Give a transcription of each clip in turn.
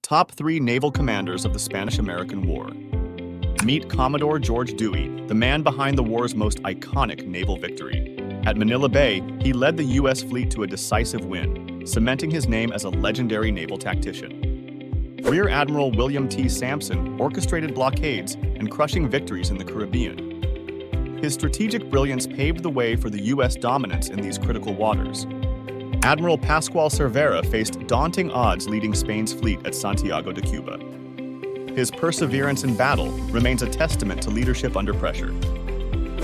Top 3 naval commanders of the Spanish-American War. Meet Commodore George Dewey, the man behind the war's most iconic naval victory. At Manila Bay, he led the U.S. fleet to a decisive win, cementing his name as a legendary naval tactician. Rear Admiral William T. Sampson orchestrated blockades and crushing victories in the Caribbean. His strategic brilliance paved the way for the U.S. dominance in these critical waters. Admiral Pascual Cervera faced daunting odds leading Spain's fleet at Santiago de Cuba. His perseverance in battle remains a testament to leadership under pressure.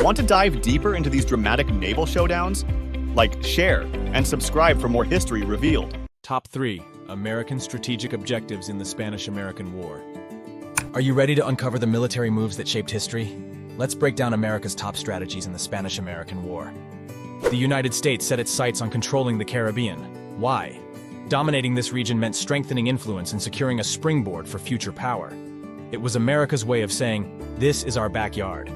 Want to dive deeper into these dramatic naval showdowns? Like, share, and subscribe for more history revealed. Top 3 American Strategic Objectives in the Spanish-American War. Are you ready to uncover the military moves that shaped history? Let's break down America's top strategies in the Spanish-American War. The United States set its sights on controlling the Caribbean. Why? Dominating this region meant strengthening influence and securing a springboard for future power. It was America's way of saying, "This is our backyard."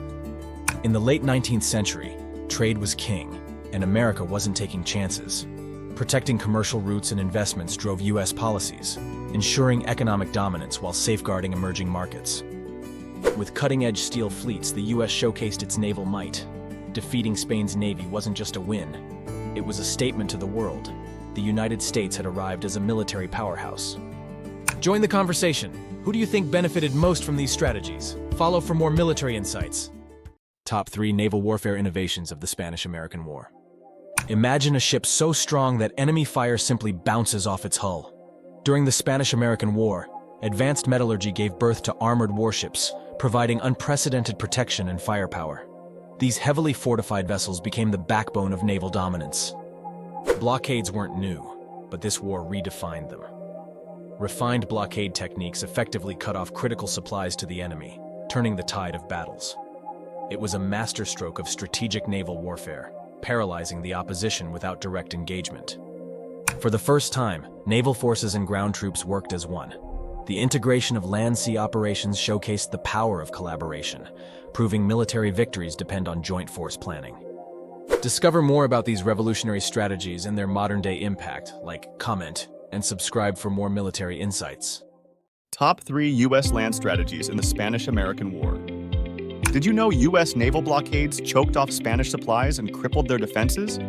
In the late 19th century, trade was king, and America wasn't taking chances. Protecting commercial routes and investments drove U.S. policies, ensuring economic dominance while safeguarding emerging markets. With cutting-edge steel fleets, the U.S. showcased its naval might. Defeating Spain's navy wasn't just a win. It was a statement to the world. The United States had arrived as a military powerhouse. Join the conversation. Who do you think benefited most from these strategies? Follow for more military insights. Top 3 naval warfare innovations of the Spanish-American War. Imagine a ship so strong that enemy fire simply bounces off its hull. During the Spanish-American War, advanced metallurgy gave birth to armored warships, providing unprecedented protection and firepower. These heavily fortified vessels became the backbone of naval dominance. Blockades weren't new, but this war redefined them. Refined blockade techniques effectively cut off critical supplies to the enemy, turning the tide of battles. It was a masterstroke of strategic naval warfare, paralyzing the opposition without direct engagement. For the first time, naval forces and ground troops worked as one. The integration of land-sea operations showcased the power of collaboration, proving military victories depend on joint force planning. Discover more about these revolutionary strategies and their modern-day impact, comment, and subscribe for more military insights. Top 3 U.S. land strategies in the Spanish-American War. Did you know U.S. naval blockades choked off Spanish supplies and crippled their defenses?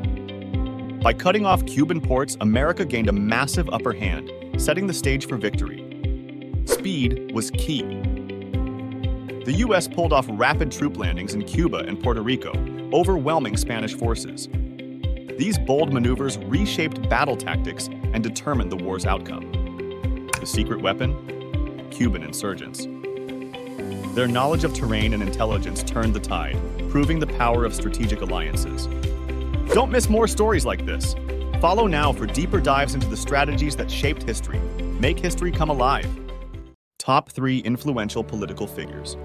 By cutting off Cuban ports, America gained a massive upper hand, setting the stage for victory. Speed was key. The U.S. pulled off rapid troop landings in Cuba and Puerto Rico, overwhelming Spanish forces. These bold maneuvers reshaped battle tactics and determined the war's outcome. The secret weapon? Cuban insurgents. Their knowledge of terrain and intelligence turned the tide, proving the power of strategic alliances. Don't miss more stories like this. Follow now for deeper dives into the strategies that shaped history. Make history come alive. Top 3 influential political figures.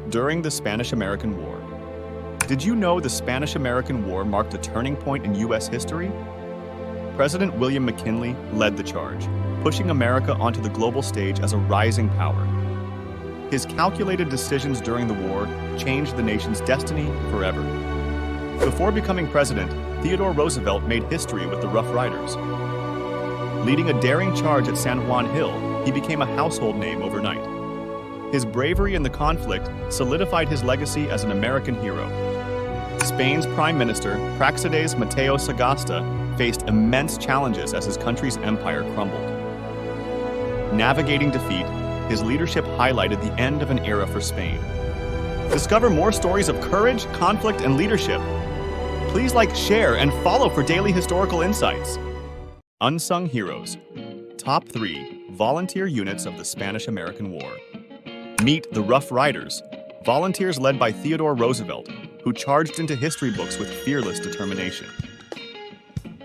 During the Spanish-American War. Did you know the Spanish-American War marked a turning point in U.S. history? President William McKinley led the charge, pushing America onto the global stage as a rising power. His calculated decisions during the war changed the nation's destiny forever. Before becoming president, Theodore Roosevelt made history with the Rough Riders. Leading a daring charge at San Juan Hill, he became a household name overnight. His bravery in the conflict solidified his legacy as an American hero. Spain's Prime Minister, Praxedes Mateo Sagasta, faced immense challenges as his country's empire crumbled. Navigating defeat, his leadership highlighted the end of an era for Spain. Discover more stories of courage, conflict, and leadership. Please share, and follow for daily historical insights. Unsung Heroes. Top 3 Volunteer Units of the Spanish-American War. Meet the Rough Riders, volunteers led by Theodore Roosevelt, who charged into history books with fearless determination.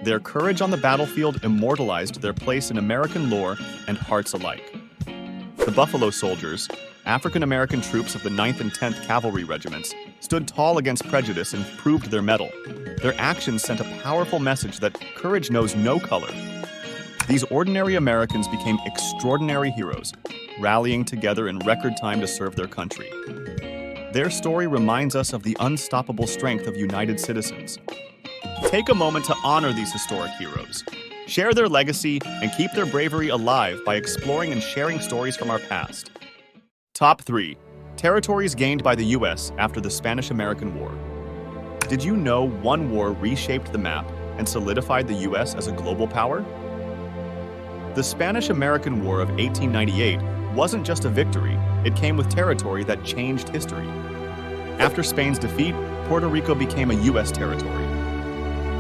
Their courage on the battlefield immortalized their place in American lore and hearts alike. The Buffalo Soldiers, African-American troops of the 9th and 10th Cavalry Regiments, stood tall against prejudice and proved their mettle. Their actions sent a powerful message that courage knows no color. These ordinary Americans became extraordinary heroes, rallying together in record time to serve their country. Their story reminds us of the unstoppable strength of united citizens. Take a moment to honor these historic heroes. share their legacy, and keep their bravery alive by exploring and sharing stories from our past. Top 3. Territories gained by the U.S. after the Spanish-American War. Did you know one war reshaped the map and solidified the U.S. as a global power? The Spanish-American War of 1898 wasn't just a victory, it came with territory that changed history. After Spain's defeat, Puerto Rico became a U.S. territory.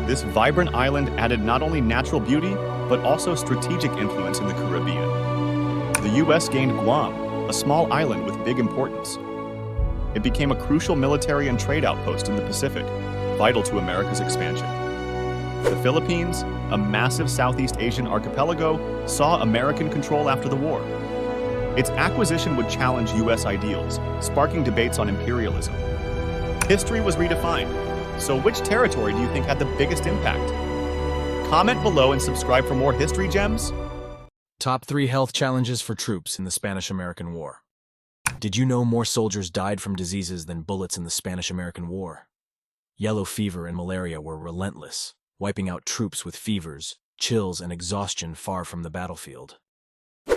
This vibrant island added not only natural beauty, but also strategic influence in the Caribbean. The U.S. gained Guam, a small island with big importance. It became a crucial military and trade outpost in the Pacific, vital to America's expansion. The Philippines, a massive Southeast Asian archipelago, saw American control after the war. Its acquisition would challenge U.S. ideals, sparking debates on imperialism. History was redefined. So which territory do you think had the biggest impact? Comment below and subscribe for more history gems. Top 3 health challenges for troops in the Spanish-American War. Did you know more soldiers died from diseases than bullets in the Spanish-American War? Yellow fever and malaria were relentless, wiping out troops with fevers, chills, and exhaustion far from the battlefield.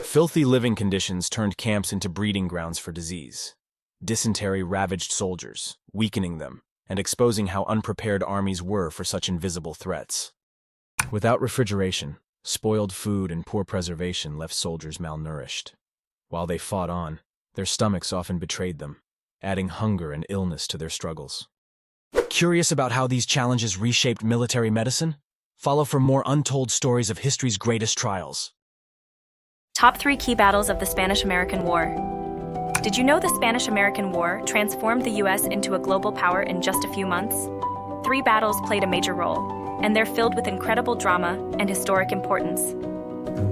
Filthy living conditions turned camps into breeding grounds for disease. Dysentery ravaged soldiers, weakening them, and exposing how unprepared armies were for such invisible threats. Without refrigeration, spoiled food and poor preservation left soldiers malnourished. While they fought on, their stomachs often betrayed them, adding hunger and illness to their struggles. Curious about how these challenges reshaped military medicine? Follow for more untold stories of history's greatest trials. Top 3 key battles of the Spanish-American War. Did you know the Spanish-American War transformed the U.S. into a global power in just a few months? 3 battles played a major role, and they're filled with incredible drama and historic importance.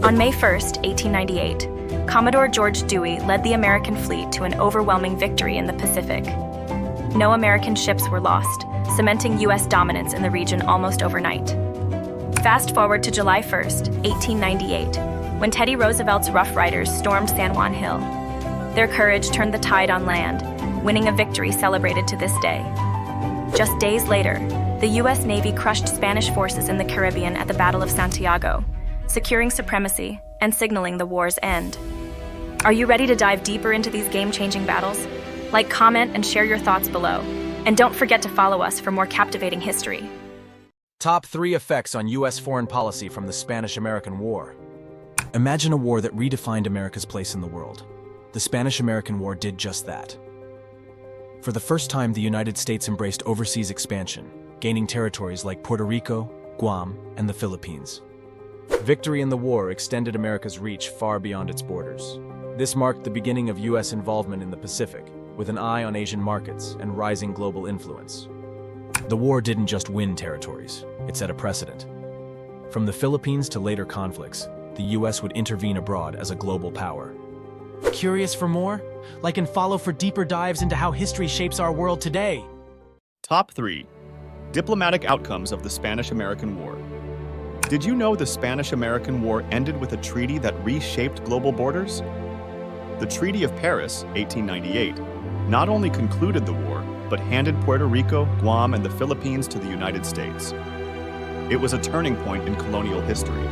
On May 1, 1898, Commodore George Dewey led the American fleet to an overwhelming victory in the Pacific. No American ships were lost, cementing U.S. dominance in the region almost overnight. Fast forward to July 1, 1898, when Teddy Roosevelt's Rough Riders stormed San Juan Hill. Their courage turned the tide on land, winning a victory celebrated to this day. Just days later, the U.S. Navy crushed Spanish forces in the Caribbean at the Battle of Santiago, securing supremacy and signaling the war's end. Are you ready to dive deeper into these game-changing battles? Like, comment, and share your thoughts below. And don't forget to follow us for more captivating history. Top 3 effects on U.S. foreign policy from the Spanish-American War. Imagine a war that redefined America's place in the world. The Spanish-American War did just that. For the first time, the United States embraced overseas expansion, gaining territories like Puerto Rico, Guam, and the Philippines. Victory in the war extended America's reach far beyond its borders. This marked the beginning of U.S. involvement in the Pacific, with an eye on Asian markets and rising global influence. The war didn't just win territories, it set a precedent. From the Philippines to later conflicts, the U.S. would intervene abroad as a global power. Curious for more? Like and follow for deeper dives into how history shapes our world today. Top 3. Diplomatic outcomes of the Spanish-American War. Did you know the Spanish-American War ended with a treaty that reshaped global borders? The Treaty of Paris, 1898, not only concluded the war, but handed Puerto Rico, Guam, and the Philippines to the United States. It was a turning point in colonial history.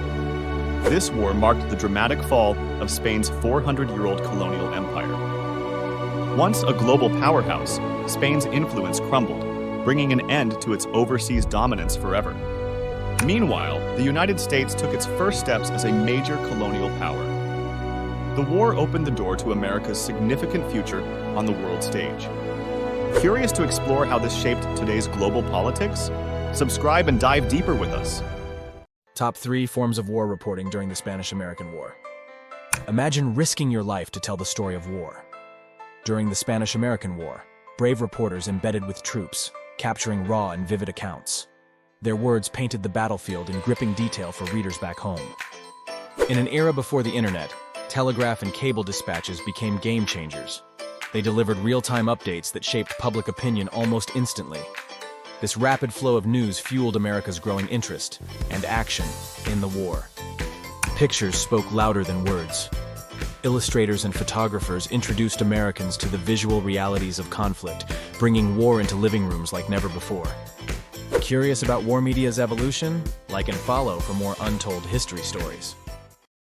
This war marked the dramatic fall of Spain's 400-year-old colonial empire. Once a global powerhouse, Spain's influence crumbled, bringing an end to its overseas dominance forever. Meanwhile, the United States took its first steps as a major colonial power. The war opened the door to America's significant future on the world stage. Curious to explore how this shaped today's global politics? Subscribe and dive deeper with us. Top 3 forms of war reporting during the Spanish-American War. Imagine risking your life to tell the story of war. During the Spanish-American War, brave reporters embedded with troops, capturing raw and vivid accounts. Their words painted the battlefield in gripping detail for readers back home. In an era before the internet, telegraph and cable dispatches became game changers. They delivered real-time updates that shaped public opinion almost instantly. This rapid flow of news fueled America's growing interest and action in the war. Pictures spoke louder than words. Illustrators and photographers introduced Americans to the visual realities of conflict, bringing war into living rooms like never before. Curious about war media's evolution? Like and follow for more untold history stories.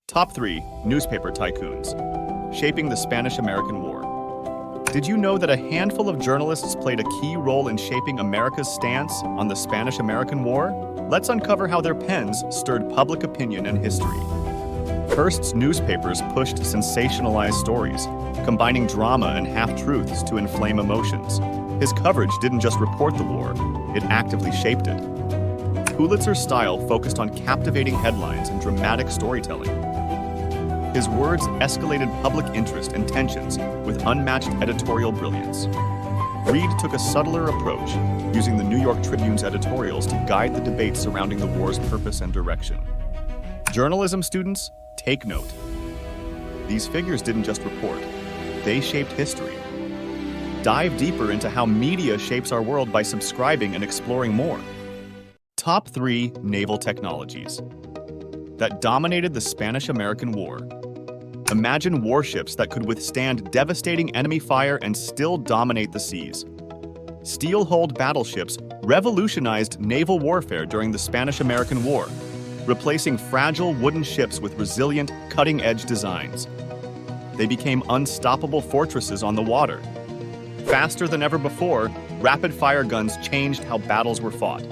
Top 3 Newspaper Tycoons, shaping the Spanish-American War. Did you know that a handful of journalists played a key role in shaping America's stance on the Spanish-American War? Let's uncover how their pens stirred public opinion and history. Hearst's newspapers pushed sensationalized stories, combining drama and half-truths to inflame emotions. His coverage didn't just report the war, it actively shaped it. Pulitzer's style focused on captivating headlines and dramatic storytelling. His words escalated public interest and tensions with unmatched editorial brilliance. Reed took a subtler approach, using the New York Tribune's editorials to guide the debates surrounding the war's purpose and direction. Journalism students, take note. These figures didn't just report, they shaped history. Dive deeper into how media shapes our world by subscribing and exploring more. Top 3 Naval Technologies that dominated the Spanish-American War. Imagine warships that could withstand devastating enemy fire and still dominate the seas. Steel-hulled battleships revolutionized naval warfare during the Spanish-American War, replacing fragile wooden ships with resilient, cutting-edge designs. They became unstoppable fortresses on the water. Faster than ever before, rapid-fire guns changed how battles were fought.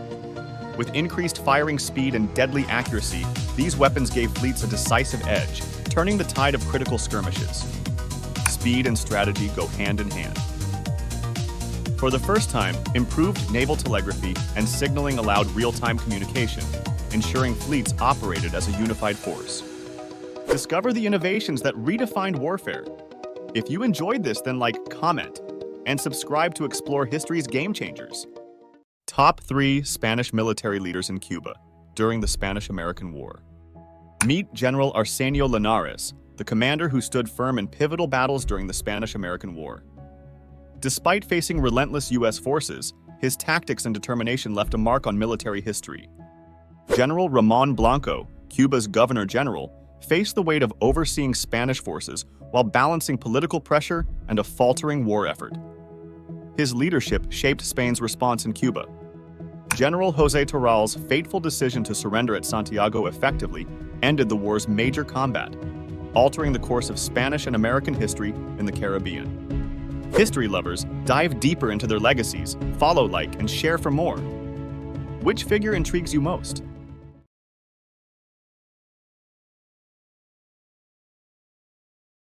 With increased firing speed and deadly accuracy, these weapons gave fleets a decisive edge, turning the tide of critical skirmishes. Speed and strategy go hand in hand. For the first time, improved naval telegraphy and signaling allowed real-time communication, ensuring fleets operated as a unified force. Discover the innovations that redefined warfare. If you enjoyed this, then like, comment, and subscribe to explore history's game changers. Top 3 Spanish military leaders in Cuba during the Spanish-American War. Meet General Arsenio Linares, the commander who stood firm in pivotal battles during the Spanish-American War. Despite facing relentless U.S. forces, his tactics and determination left a mark on military history. General Ramon Blanco, Cuba's governor general, faced the weight of overseeing Spanish forces while balancing political pressure and a faltering war effort. His leadership shaped Spain's response in Cuba. General José Torral's fateful decision to surrender at Santiago effectively ended the war's major combat, altering the course of Spanish and American history in the Caribbean. History lovers, dive deeper into their legacies, follow, like, and share for more. Which figure intrigues you most?